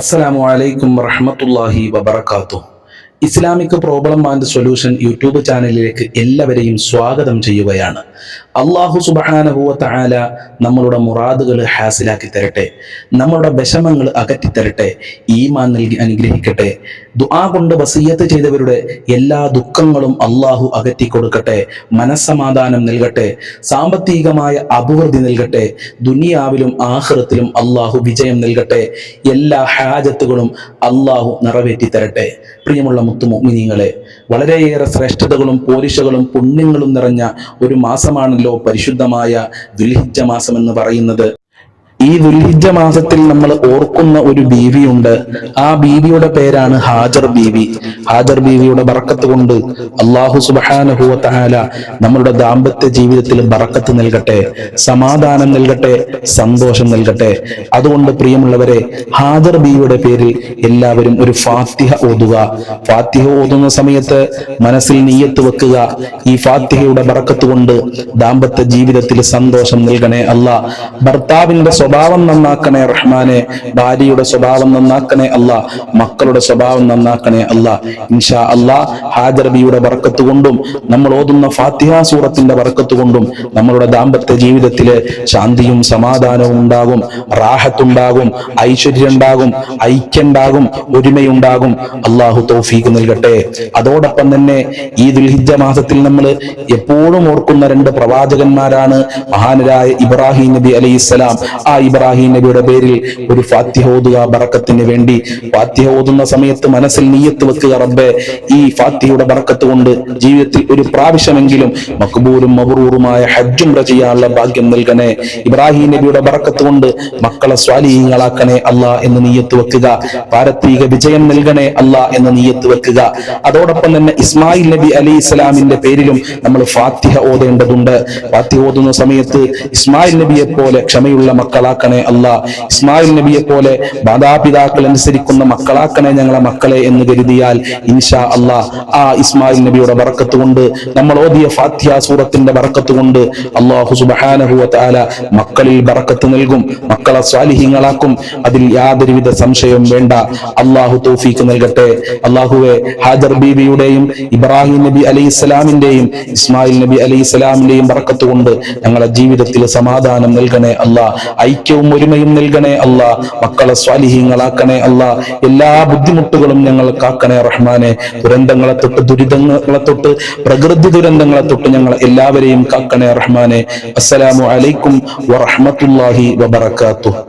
അസ്സലാമു അലൈക്കും വറഹ്മത്തുള്ളാഹി വബറകാതുഹു. Islamic problem and solution YouTube ചാനലിലേക്ക് എല്ലാവരെയും സ്വാഗതം ചെയ്യുകയാണ്. അല്ലാഹു സുബ്ഹാനഹു വ തആല നമ്മളുടെ മുറാദുകൾ ഹാസിലാക്കി തരട്ടെ, നമ്മളുടെ വിഷമങ്ങൾ അകറ്റി തരട്ടെ, ഈമാൻ നൽകി അനുഗ്രഹിക്കട്ടെ. ദുആ കൊണ്ട് വസിയ്യത്ത് ചെയ്തവരുടെ എല്ലാ ദുഃഖങ്ങളും അല്ലാഹു അകറ്റി കൊടുക്കട്ടെ, മനസ്സമാധാനം നൽകട്ടെ, സാമ്പത്തികമായ അഭിവൃദ്ധി നൽകട്ടെ, ദുനിയാവിലും ആഖിറത്തിലും അല്ലാഹു വിജയം നൽകട്ടെ, എല്ലാ ഹാജത്തുകളും അല്ലാഹു നിറവേറ്റി തരട്ടെ. പ്രിയമുള്ള മുത്തുമുഅ്മിനീങ്ങളെ, വളരെയേറെ ശ്രേഷ്ഠതകളും പോരിശകളും പുണ്യങ്ങളും നിറഞ്ഞ ഒരു മാസമാണല്ലോ പരിശുദ്ധമായ ദുൽഹിജ്ജ മാസം എന്ന് പറയുന്നത്. ഈ ദുൽഹിജ്ജ മാസത്തിൽ നമ്മൾ ഓർക്കുന്ന ഒരു ബീവിയുണ്ട്. ആ ബീവിയുടെ പേരാണ് ഹാജർ ബീവി. ഹാജർ ബീവിയുടെ ബറക്കത്ത് കൊണ്ട് അല്ലാഹു സുബ്ഹാനഹു വ തആല നമ്മളുടെ ദാമ്പത്യ ജീവിതത്തിൽ ബറക്കത്ത് നൽകട്ടെ, സമാധാനം നൽകട്ടെ, സന്തോഷം നൽകട്ടെ. അതുകൊണ്ട് പ്രിയമുള്ളവരെ, ഹാജർ ബീവിയുടെ പേരിൽ എല്ലാവരും ഒരു ഫാത്തിഹ ഓതുക. ഫാത്തിഹ ഓതുന്ന സമയത്ത് മനസ്സിൽ നിയ്യത്ത് വെക്കുക, ഈ ഫാത്തിഹയുടെ ബറക്കത്ത് കൊണ്ട് ദാമ്പത്യ ജീവിതത്തിൽ സന്തോഷം നൽകണേ അല്ലാ. ഭർത്താവിന്റെ സ്വഭാവം നന്നാക്കണേ റഹ്മാനെ, ഭാര്യയുടെ സ്വഭാവം നന്നാക്കണേ അല്ലാ, മക്കളുടെ സ്വഭാവം നന്നാക്കണേ അല്ലാ. ഇൻഷാ അല്ലാ, ഹാജർ ബിയുടെ ബർക്കത്ത് കൊണ്ടും നമ്മൾ ഓതുന്ന ഫാത്തിഹ സൂറത്തിന്റെ ബർക്കത്ത് കൊണ്ടും നമ്മളുടെ ദാമ്പത്യ ജീവിതത്തില് ശാന്തിയും സമാധാനവും ഉണ്ടാകും, റാഹത്തുണ്ടാകും, ഐശ്വര്യം ഉണ്ടാകും, ഐക്യണ്ടാകും, ഒരുമയുണ്ടാകും. അല്ലാഹു തൗഫീഖ് നൽകട്ടെ. അതോടൊപ്പം തന്നെ ഈ ദുൽഹിജ്ജ മാസത്തിൽ നമ്മൾ എപ്പോഴും ഓർക്കുന്ന രണ്ട് പ്രവാചകന്മാരാണ് മഹാനരായ ഇബ്രാഹിം നബി അലൈഹിസ്സലാം. ആ ഇബ്രാഹിം നബിയുടെ പേരിൽ ഒരു ഫാത്തിഹ ഓതുക ബറക്കത്തിന് വേണ്ടി. ഫാത്തിഹ ഓതുന്ന സമയത്ത് മനസ്സിൽ നിയ്യത്ത് വെക്കുക, റബ്ബേ ഈ ഫാത്തിഹയുടെ ബറക്കത്ത് കൊണ്ട് ജീവിതത്തിൽ ഒരു പ്രാവശ്യമെങ്കിലും മഖ്ബൂലും മബ്റൂറുമായ ഹജ്ജ് ഉംറ ചെയ്യാനുള്ള ഭാഗ്യം നൽകണേ. ഇബ്രാഹിം നബിയുടെ ബറക്കത്ത് കൊണ്ട് മക്കളെ സ്വാലിഹീങ്ങളാക്കണേ അല്ലാ എന്ന് നിയ്യത്ത് വെക്കുക. പാരത്രിക വിജയം നൽകണേ അല്ലാ എന്ന് നിയ്യത്ത് വെക്കുക. അതോടൊപ്പം തന്നെ ഇസ്മായിൽ നബി അലൈഹിസ്സലാമിന്റെ പേരിലും നമ്മൾ ഫാത്തിഹ ഓതേണ്ടതുണ്ട്. ഫാത്തിഹ ഓതുന്ന സമയത്ത് ഇസ്മായിൽ നബിയെ പോലെ ക്ഷമയുള്ള മക്കളാക്കണേ അല്ലാ, ഇസ്മായിൽ നബിയെ പോലെ മാതാപിതാക്കൾ അനുസരിക്കുന്ന മക്കളാക്കണേ ഞങ്ങളെ മക്കളെ എന്ന് കരുതിയാൽ ഇൻഷാ അല്ലാ ആ ഇസ്മായിൽ നബിയുടെ ബറക്കത്ത് കൊണ്ട് നമ്മൾ ഓതിയ ഫാത്തിഹ സൂറത്തിന്റെ ബറക്കത്ത് കൊണ്ട് അല്ലാഹു സുബ്ഹാനഹു വ തആല മക്കളിൽ ബറക്കത്ത് നൽകും, മക്കളെ സ്വാലിഹീങ്ങളാക്കും. അതിൽ യാതൊരുവിധ സംശയവും വേണ്ട. അല്ലാഹു തൗഫീഖ് നൽകട്ടെ. അല്ലാഹുവേ, ഹാജർ ബീവിയുടെയും ഇബ്രാഹിം നബി അലൈഹിസ്സലാമിന്റെയും ഇസ്മായിൽ നബി അലൈഹിസ്സലാമിന്റെയും ബറക്കത്ത് കൊണ്ട് ഞങ്ങളുടെ ജീവിതത്തിൽ സമാധാനം നൽകണേ അല്ലാ, ഐക്യവും ഒരുമയും നൽകണേ അല്ലാ, മക്കളെ സ്വാലിഹീങ്ങളാക്കണേ അല്ലാ. എല്ലാ ബുദ്ധിമുട്ടുകളും ഞങ്ങൾ കാക്കണേ റഹ്മാനെ. ദുരന്തങ്ങളെ തൊട്ട്, ദുരിതങ്ങളെ തൊട്ട്, പ്രകൃതി ദുരന്തങ്ങളെ തൊട്ട് ഞങ്ങൾ എല്ലാവരെയും കാക്കണേ റഹ്മാനെ. അസ്സലാമു അലൈക്കും വറഹ്മത്തുള്ളാഹി വബറകാതുഹു.